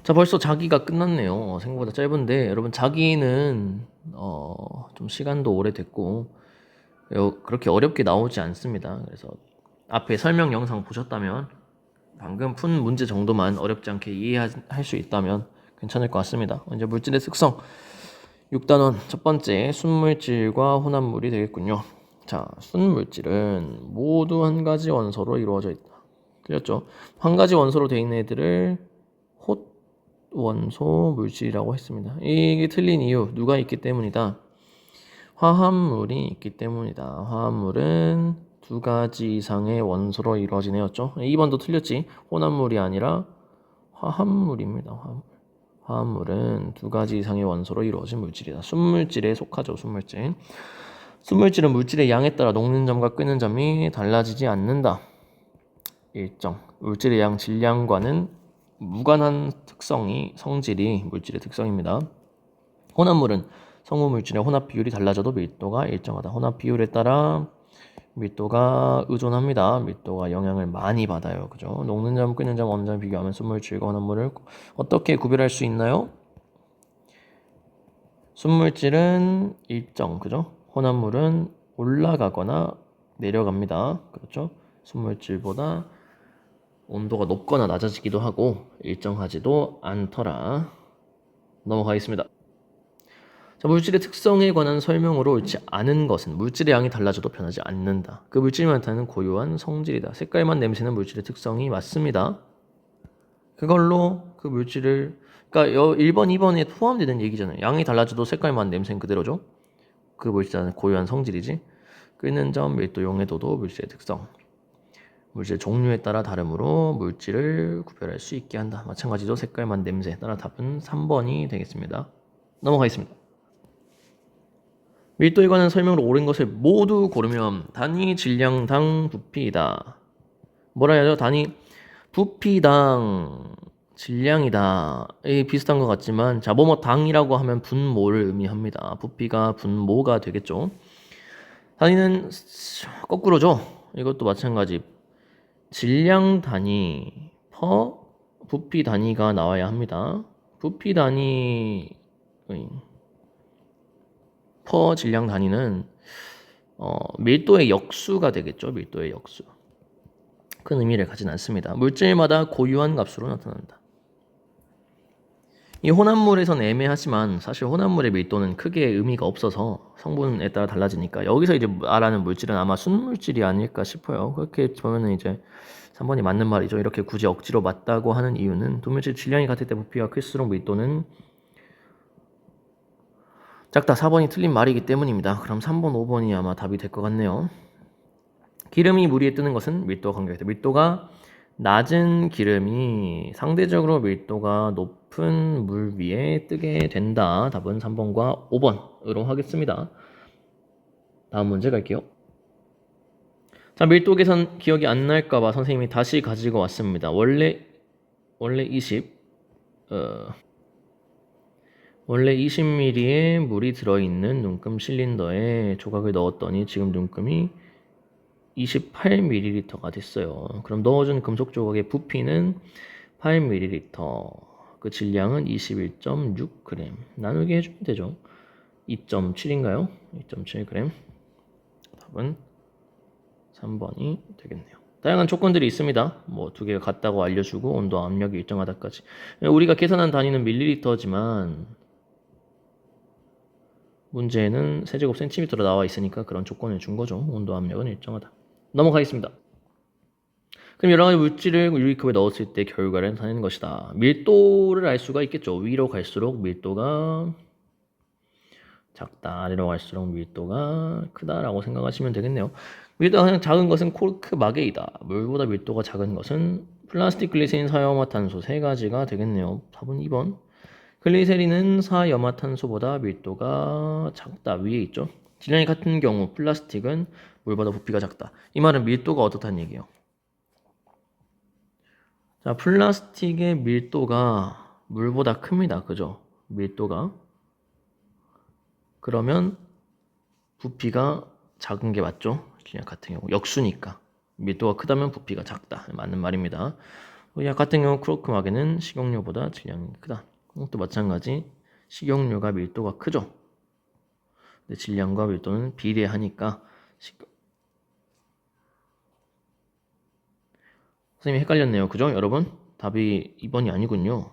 자, 벌써 자기가 끝났네요. 생각보다 짧은데, 여러분, 자기는, 좀 시간도 오래됐고, 그렇게 어렵게 나오지 않습니다. 그래서 앞에 설명 영상 보셨다면, 방금 푼 문제 정도만 어렵지 않게 이해할 수 있다면 괜찮을 것 같습니다. 이제 물질의 특성, 6단원 첫 번째, 순물질과 혼합물이 되겠군요. 자, 순물질은 모두 한 가지 원소로 이루어져 있다. 틀렸죠? 한 가지 원소로 되어 있는 애들을 홑 원소 물질이라고 했습니다. 이게 틀린 이유, 누가 있기 때문이다. 화합물이 있기 때문이다. 화합물은 두 가지 이상의 원소로 이루어지네였죠. 2번도 틀렸지. 혼합물이 아니라 화합물입니다. 화합물은 두 가지 이상의 원소로 이루어진 물질이다. 순물질에 속하죠. 순물질. 순물질은 물질의 양에 따라 녹는 점과 끓는 점이 달라지지 않는다. 일정. 물질의 양 질량과는 무관한 성질이 물질의 특성입니다. 혼합물은 성분 물질의 혼합 비율이 달라져도 밀도가 일정하다. 혼합 비율에 따라 밀도가 의존합니다. 밀도가 영향을 많이 받아요. 그죠? 녹는 점, 끓는 점, 어느 점 비교하면 순물질과 혼합물을 어떻게 구별할 수 있나요? 순물질은 일정, 그죠? 혼합물은 올라가거나 내려갑니다. 그렇죠? 순물질보다 온도가 높거나 낮아지기도 하고 일정하지도 않더라. 넘어가겠습니다. 자, 물질의 특성에 관한 설명으로 옳지 않은 것은 물질의 양이 달라져도 변하지 않는다. 그 물질이 나타내는 고유한 성질이다. 색깔만 냄새는 물질의 특성이 맞습니다. 그걸로 그 물질을 그러니까 1번, 2번에 포함되는 얘기잖아요. 양이 달라져도 색깔만 냄새는 그대로죠. 그 물질은 고유한 성질이지. 끓는 점, 밀도, 용해도도 물질의 특성. 물질 종류에 따라 다르므로 물질을 구별할 수 있게 한다. 마찬가지로 색깔만 냄새. 따라 답은 3번이 되겠습니다. 넘어가겠습니다. 밀도에 관한 설명으로 옳은 것을 모두 고르면 단위 질량당 부피이다. 뭐라 해야죠? 단위 부피당 질량이다. 이 비슷한 것 같지만 자, 뭐뭐 당이라고 하면 분모를 의미합니다. 부피가 분모가 되겠죠. 단위는 거꾸로죠. 이것도 마찬가지. 질량 단위 퍼 부피 단위가 나와야 합니다. 부피 단위 퍼 질량 단위는 밀도의 역수가 되겠죠. 밀도의 역수. 큰 의미를 가진 않습니다. 물질마다 고유한 값으로 나타난다. 이 혼합물에선 애매하지만 사실 혼합물의 밀도는 크게 의미가 없어서 성분에 따라 달라지니까 여기서 이제 말하는 물질은 아마 순물질이 아닐까 싶어요. 그렇게 보면은 이제 3번이 맞는 말이죠. 이렇게 굳이 억지로 맞다고 하는 이유는 두 물질 질량이 같을 때 부피가 클수록 밀도는 작다. 4번이 틀린 말이기 때문입니다. 그럼 3번, 5번이 아마 답이 될 것 같네요. 기름이 물 위에 뜨는 것은 밀도와 관계가 있다. 밀도가 낮은 기름이 상대적으로 밀도가 높은 물 위에 뜨게 된다. 답은 3번과 5번으로 하겠습니다. 다음 문제 갈게요. 자, 밀도 계산 기억이 안 날까봐 선생님이 다시 가지고 왔습니다. 원래 20, 원래 20ml의 물이 들어있는 눈금 실린더에 조각을 넣었더니 지금 눈금이 28ml가 됐어요. 그럼 넣어준 금속 조각의 부피는 8ml, 그 질량은 21.6g. 나누기 해주면 되죠. 2.7인가요? 2.7g. 답은 3번이 되겠네요. 다양한 조건들이 있습니다. 뭐 두 개가 같다고 알려주고 온도 압력이 일정하다까지. 우리가 계산한 단위는 밀리리터지만 문제는 세제곱 센티미터로 나와 있으니까 그런 조건을 준 거죠. 온도 압력은 일정하다. 넘어가겠습니다. 그럼 여러 가지 물질을 유리컵에 넣었을 때 결과를 나타내는 것이다. 밀도를 알 수가 있겠죠. 위로 갈수록 밀도가 작다. 아래로 갈수록 밀도가 크다라고 생각하시면 되겠네요. 밀도가 가장 작은 것은 코르크 마개이다. 물보다 밀도가 작은 것은 플라스틱, 글리세린, 사이화탄소 세 가지가 되겠네요. 답은 2번. 글리세린은 사이화탄소보다 밀도가 작다. 위에 있죠. 질량이 같은 경우 플라스틱은 물보다 부피가 작다. 이 말은 밀도가 어떻다는 얘기예요. 자, 플라스틱의 밀도가 물보다 큽니다. 그죠? 밀도가. 그러면 부피가 작은 게 맞죠? 질량 같은 경우. 역수니까. 밀도가 크다면 부피가 작다. 맞는 말입니다. 약 같은 경우 크로크막에는 식용유보다 질량이 크다. 또 마찬가지 식용유가 밀도가 크죠. 근데 질량과 밀도는 비례하니까 선생님이 헷갈렸네요. 그죠? 여러분? 답이 2번이 아니군요.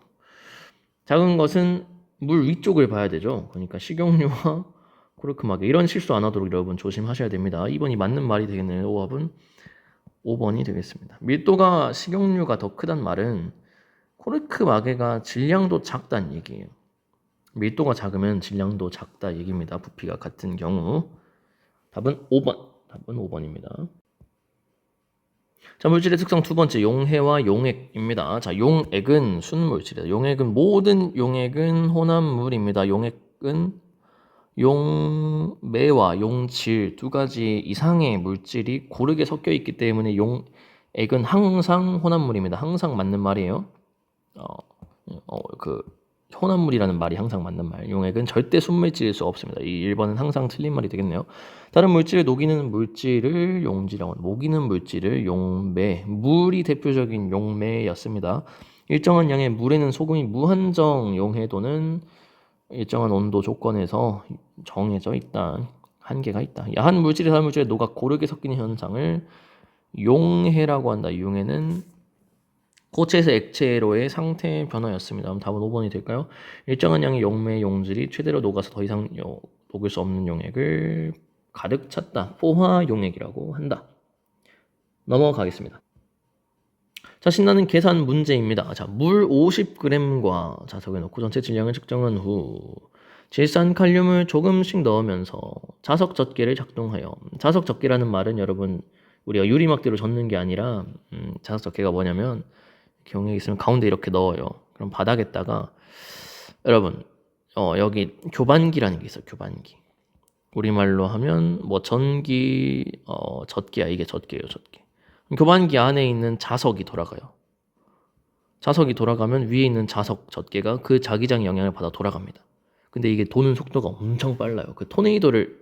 작은 것은 물 위쪽을 봐야 되죠. 그러니까 식용유와 코르크막에 이런 실수 안 하도록 여러분 조심하셔야 됩니다. 2번이 맞는 말이 되겠네요. 오합은 5번이 되겠습니다. 밀도가 식용유가 더 크단 말은 코르크마개가 질량도 작다는 얘기예요. 밀도가 작으면 질량도 작다 얘기입니다. 부피가 같은 경우. 답은 5번. 답은 5번입니다. 자, 물질의 특성 두 번째, 용해와 용액입니다. 자, 용액은 순물질이다. 모든 용액은 혼합물입니다. 용액은 용매와 용질 두 가지 이상의 물질이 고르게 섞여 있기 때문에 용액은 항상 혼합물입니다. 항상 맞는 말이에요. 혼합물이라는 말이 항상 맞는 말. 용액은 절대 순물질일 수 없습니다. 이 1번은 항상 틀린 말이 되겠네요. 다른 물질을 녹이는 물질을 용지라고 합니다. 녹이는 물질을 용매. 물이 대표적인 용매였습니다. 일정한 양의 물에는 소금이 무한정 용해도는 일정한 온도 조건에서 정해져 있다. 한계가 있다. 야한 물질이 다른 물질에 녹아 고르게 섞이는 현상을 용해라고 한다. 용해는 고체에서 액체로의 상태 변화였습니다. 그럼 답은 5번이 될까요? 일정한 양의 용매 용질이 최대로 녹아서 더 이상 녹을 수 없는 용액을 가득 찼다. 포화 용액이라고 한다. 넘어가겠습니다. 자, 신나는 계산 문제입니다. 자, 물 50g과 자석을 넣고 전체 질량을 측정한 후 질산칼륨을 조금씩 넣으면서 자석 젖개를 작동하여, 자석 젖개라는 말은 여러분 우리가 유리막대로 젓는 게 아니라 자석 젖개가 뭐냐면 경액이 있으면 가운데 이렇게 넣어요. 그럼 바닥에다가 여러분 여기 교반기라는 게 있어요. 교반기. 우리말로 하면 뭐 전기 젖개야. 이게 젖개예요. 젖개. 교반기 안에 있는 자석이 돌아가요. 자석이 돌아가면 위에 있는 자석 젖개가 그 자기장의 영향을 받아 돌아갑니다. 근데 이게 도는 속도가 엄청 빨라요. 그 토네이도를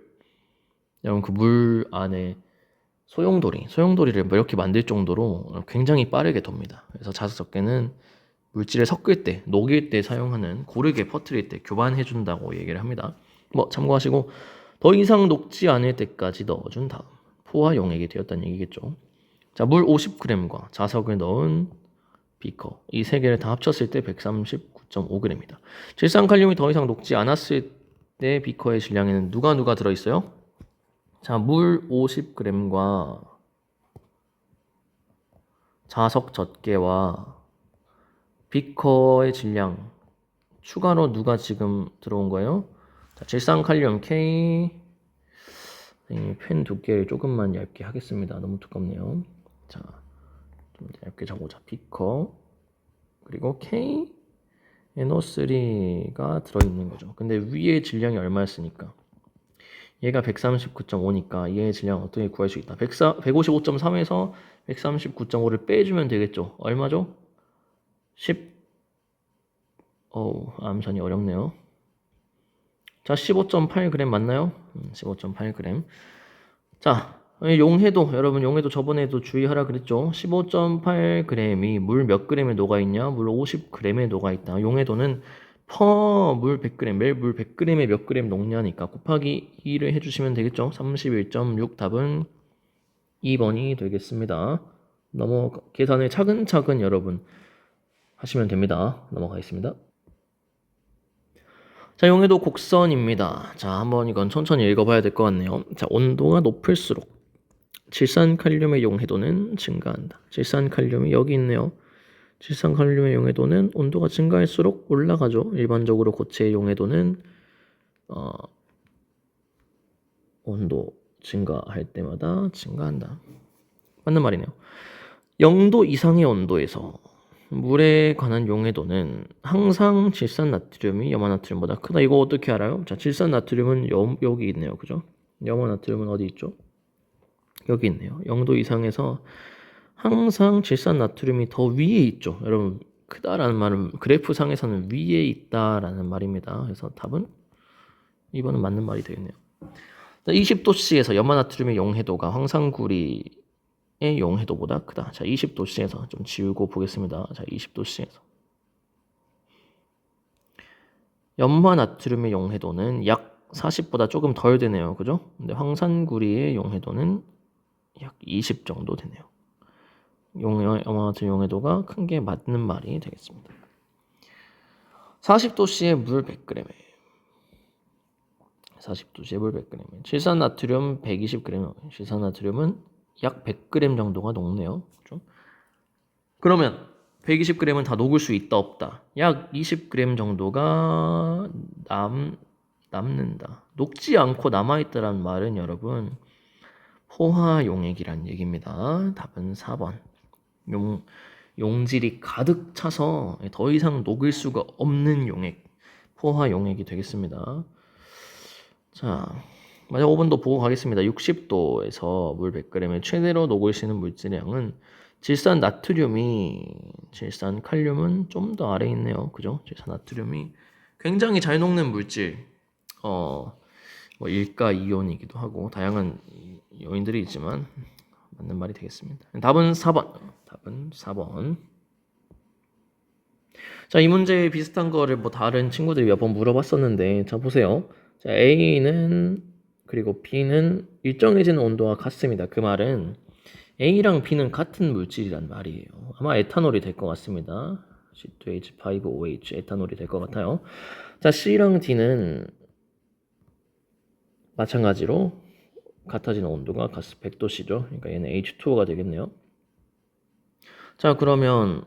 여러분 그 물 안에 소용돌이를 뭐 이렇게 만들 정도로 굉장히 빠르게 돕니다. 그래서 자석 젖개는 물질을 섞을 때, 녹일 때 사용하는, 고르게 퍼뜨릴 때 교반해준다고 얘기를 합니다. 뭐 참고하시고 더 이상 녹지 않을 때까지 넣어준 다음 포화 용액이 되었다는 얘기겠죠. 자, 물 50g과 자석을 넣은 비커, 이 세 개를 다 합쳤을 때 139.5g입니다. 질산칼륨이 더 이상 녹지 않았을 때 비커의 질량에는 누가 들어있어요? 자, 물 50g과 자석 젖개와 비커의 질량 추가로 누가 지금 들어온 거예요? 자, 질산칼륨 K. 펜 두께를 조금만 얇게 하겠습니다. 너무 두껍네요. 자, 좀 얇게 적어보자. 비커 그리고 K NO3가 들어있는 거죠. 근데 위에 질량이 얼마였으니까 얘가 139.5니까 얘의 질량 어떻게 구할 수 있다. 155.3에서 139.5를 빼주면 되겠죠. 얼마죠? 암산이 어렵네요. 자, 15.8g 맞나요? 15.8g. 자, 용해도, 여러분 용해도 저번에도 주의하라 그랬죠. 15.8g이 물 몇 g에 녹아있냐? 물 50g에 녹아있다. 용해도는 물 100g, 매일 물 100g에 몇 g 녹냐니까 곱하기 2를 해주시면 되겠죠. 31.6 답은 2번이 되겠습니다. 계산을 차근차근 여러분 하시면 됩니다. 넘어가겠습니다. 자, 용해도 곡선입니다. 자, 한번 이건 천천히 읽어봐야 될 것 같네요. 자, 온도가 높을수록 질산칼륨의 용해도는 증가한다. 질산칼륨이 여기 있네요. 질산칼륨의 용해도는 온도가 증가할수록 올라가죠. 일반적으로 고체의 용해도는 온도 증가할 때마다 증가한다. 맞는 말이네요. 0도 이상의 온도에서 물에 관한 용해도는 항상 질산나트륨이 염화나트륨보다 크다. 이거 어떻게 알아요? 자, 질산나트륨은 여기 있네요. 그죠? 염화나트륨은 어디 있죠? 여기 있네요. 0도 이상에서 항상 질산나트륨이 더 위에 있죠. 여러분, 크다라는 말은 그래프상에서는 위에 있다라는 말입니다. 그래서 답은 2번은 맞는 말이 되겠네요. 20도씨에서 염화나트륨의 용해도가 황산구리 용해도보다 크다. 자, 20도씨에서 좀 지우고 보겠습니다. 자, 20도씨에서 염화 나트륨의 용해도는 약 40보다 조금 덜 되네요. 그죠? 근데 황산구리의 용해도는 약 20 정도 되네요. 염화 나트륨 용해도가 큰 게 맞는 말이 되겠습니다. 40도씨의 물 100g에 40도씨의 물 100g에 질산나트륨 120g. 질산나트륨은 약 100g 정도가 녹네요. 그렇죠? 그러면 120g은 다 녹을 수 있다 없다. 약 20g 정도가 남는다. 녹지 않고 남아있다란 말은 여러분 포화용액이란 얘기입니다. 답은 4번. 용질이 가득 차서 더 이상 녹을 수가 없는 용액, 포화용액이 되겠습니다. 자, 마지막 5번도 보고 가겠습니다. 60도에서 물 100g에 최대로 녹을 수 있는 물질의 양은 질산 칼륨은 좀 더 아래에 있네요. 그죠? 질산 나트륨이 굉장히 잘 녹는 물질. 뭐 일가 이온이기도 하고 다양한 요인들이 있지만 맞는 말이 되겠습니다. 답은 4번. 답은 4번. 자, 이 문제 비슷한 거를 뭐 다른 친구들이 몇 번 물어봤었는데, 자, 보세요. 자, A는 그리고 B는 일정해지는 온도와 같습니다. 그 말은 A랑 B는 같은 물질이란 말이에요. 아마 에탄올이 될 것 같습니다. C2H5OH 에탄올이 될 것 같아요. 자, C랑 D는 마찬가지로 같아지는 온도가 100도씨죠. 그러니까 얘는 H2O가 되겠네요. 자, 그러면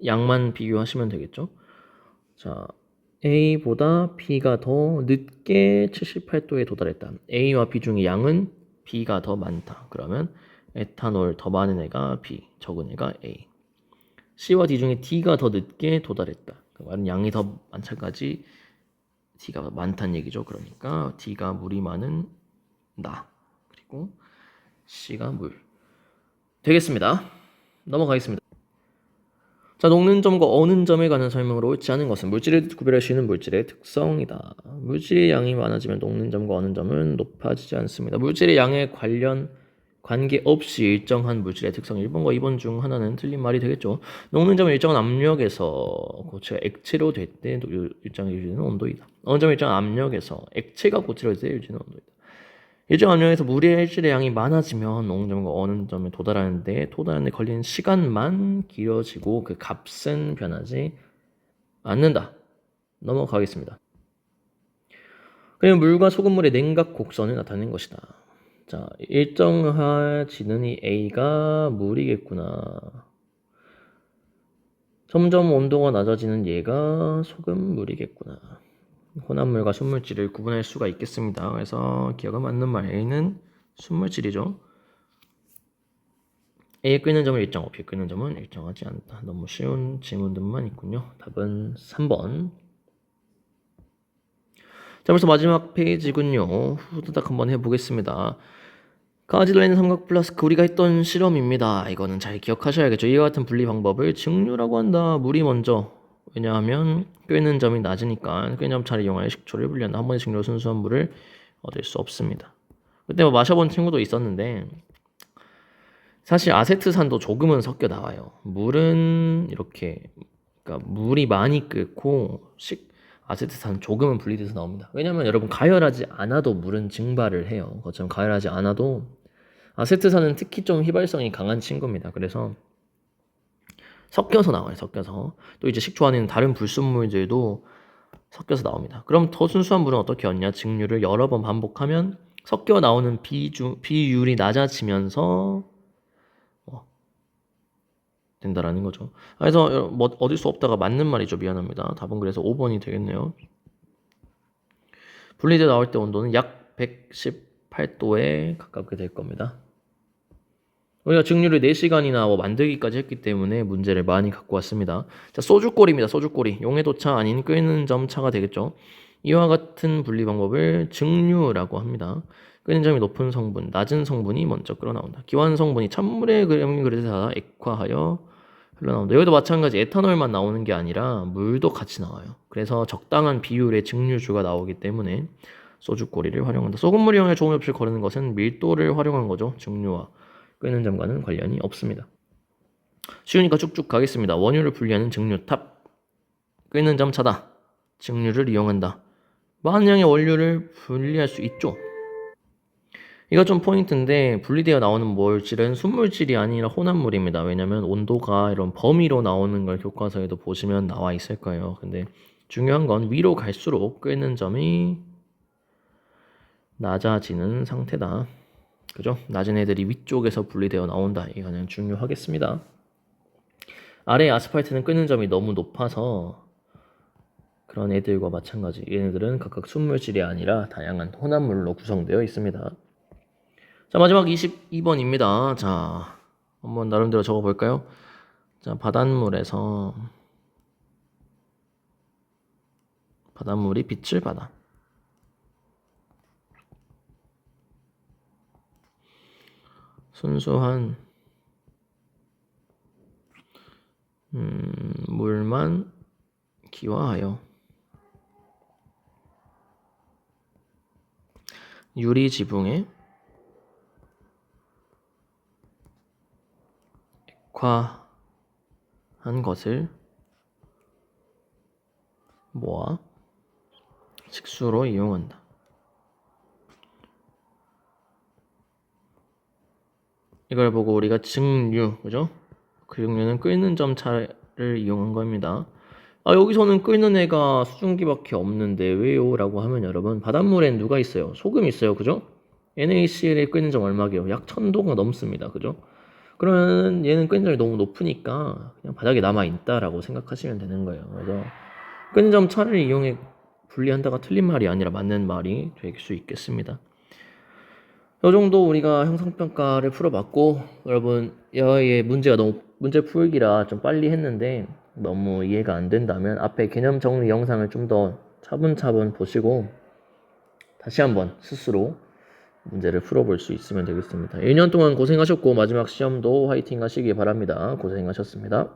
양만 비교하시면 되겠죠. 자, A보다 B가 더 늦게 78도에 도달했다. A와 B 중에 양은 B가 더 많다. 그러면 에탄올 더 많은 애가 B, 적은 애가 A. C와 D 중에 D가 더 늦게 도달했다. 그 말은 양이 더 마찬가지 D가 많다는 얘기죠. 그러니까 D가 물이 많은 나. 그리고 C가 물. 되겠습니다. 넘어가겠습니다. 자, 녹는 점과 어는 점에 관한 설명으로 옳지 않은 것은 물질을 구별할 수 있는 물질의 특성이다. 물질의 양이 많아지면 녹는 점과 어는 점은 높아지지 않습니다. 물질의 양에 관계없이 일정한 물질의 특성 1번과 2번 중 하나는 틀린 말이 되겠죠. 녹는 점은 일정한 압력에서 고체가 액체로 될 때 일정히 유지되는 온도이다. 어는 점은 일정한 압력에서 액체가 고체로 될 때 유지되는 온도이다. 일정한 압력에서 물의 일질의 양이 많아지면 녹는 점과 어는 점에 도달하는 데 걸리는 시간만 길어지고 그 값은 변하지 않는다. 넘어가겠습니다. 그리고 물과 소금물의 냉각 곡선을 나타낸 것이다. 자, 일정해지는 이 A가 물이겠구나. 점점 온도가 낮아지는 얘가 소금물이겠구나. 혼합물과 순물질을 구분할 수가 있겠습니다. 그래서 기억에 맞는 말 A는 순물질이죠. A의 끓는 점은 일정하고 B의 끓는 점은 일정하지 않다. 너무 쉬운 질문들만 있군요. 답은 3번. 자, 벌써 마지막 페이지군요. 후다닥 한번 해보겠습니다. 강아지 달리는 삼각 플라스크 우리가 했던 실험입니다. 이거는 잘 기억하셔야겠죠. 이와 같은 분리 방법을 증류라고 한다. 물이 먼저. 왜냐하면 끓는 점이 낮으니까 끓는 점 차를 이용하여 식초를 분리한다. 한 번에 증류 순수한 물을 얻을 수 없습니다. 그때 뭐 마셔본 친구도 있었는데 사실 아세트산도 조금은 섞여 나와요. 물은 이렇게 그러니까 물이 많이 끓고 아세트산 조금은 분리돼서 나옵니다. 왜냐하면 여러분 가열하지 않아도 물은 증발을 해요. 그것처럼 가열하지 않아도 아세트산은 특히 좀 휘발성이 강한 친구입니다. 그래서 섞여서 나와요. 섞여서 또 이제 식초 안에 있는 다른 불순물들도 섞여서 나옵니다. 그럼 더 순수한 물은 어떻게 얻냐? 증류를 여러 번 반복하면 섞여 나오는 비율이 낮아지면서 된다라는 거죠. 그래서 뭐 얻을 수 없다가 맞는 말이죠. 미안합니다. 답은 그래서 5번이 되겠네요. 분리돼 나올 때 온도는 약 118도에 가깝게 될 겁니다. 우리가 증류를 4시간이나 만들기까지 했기 때문에 문제를 많이 갖고 왔습니다. 자, 소주꼬리입니다. 소주꼬리. 용해도차 아닌 끓는 점 차가 되겠죠. 이와 같은 분리 방법을 증류라고 합니다. 끓는 점이 높은 성분, 낮은 성분이 먼저 끓어나온다. 기환 성분이 찬물에 그릇에 닿아 액화하여 흘러나온다. 여기도 마찬가지 에탄올만 나오는 게 아니라 물도 같이 나와요. 그래서 적당한 비율의 증류주가 나오기 때문에 소주꼬리를 활용한다. 소금물 이용해 좋은 엽식을 거르는 것은 밀도를 활용한 거죠. 증류와 끄는 점과는 관련이 없습니다. 쉬우니까 쭉쭉 가겠습니다. 원유를 분리하는 증류탑. 끄는 점 차다. 증류를 이용한다. 많은 양의 원료를 분리할 수 있죠. 이거 좀 포인트인데 분리되어 나오는 물질은 순물질이 아니라 혼합물입니다. 왜냐면 온도가 이런 범위로 나오는 걸 교과서에도 보시면 나와 있을 거예요. 근데 중요한 건 위로 갈수록 끓는 점이 낮아지는 상태다. 그죠? 낮은 애들이 위쪽에서 분리되어 나온다. 이거는 중요하겠습니다. 아래 아스팔트는 끓는 점이 너무 높아서 그런 애들과 마찬가지. 얘네들은 각각 순물질이 아니라 다양한 혼합물로 구성되어 있습니다. 자, 마지막 22번입니다. 자, 한번 나름대로 적어볼까요? 자, 바닷물이 빛을 받아. 순수한 물만 기화하여 유리 지붕에 액화한 것을 모아 식수로 이용한다. 이걸 보고 우리가 증류, 그죠? 그 증류는 끓는 점 차를 이용한 겁니다. 여기서는 끓는 애가 수증기밖에 없는데 왜요? 라고 하면 여러분, 바닷물엔 누가 있어요? 소금 있어요, 그죠? NaCl의 끓는 점 얼마게요? 약 1000도가 넘습니다, 그죠? 그러면 얘는 끓는 점이 너무 높으니까 그냥 바닥에 남아있다라고 생각하시면 되는 거예요. 그래서 끓는 점 차를 이용해 분리한다가 틀린 말이 아니라 맞는 말이 될 수 있겠습니다. 이 정도 우리가 형성평가를 풀어봤고, 여러분 얘의 문제 풀기라 좀 빨리 했는데 너무 이해가 안 된다면 앞에 개념 정리 영상을 좀 더 차분차분 보시고 다시 한번 스스로 문제를 풀어볼 수 있으면 되겠습니다. 1년 동안 고생하셨고 마지막 시험도 화이팅 하시기 바랍니다. 고생하셨습니다.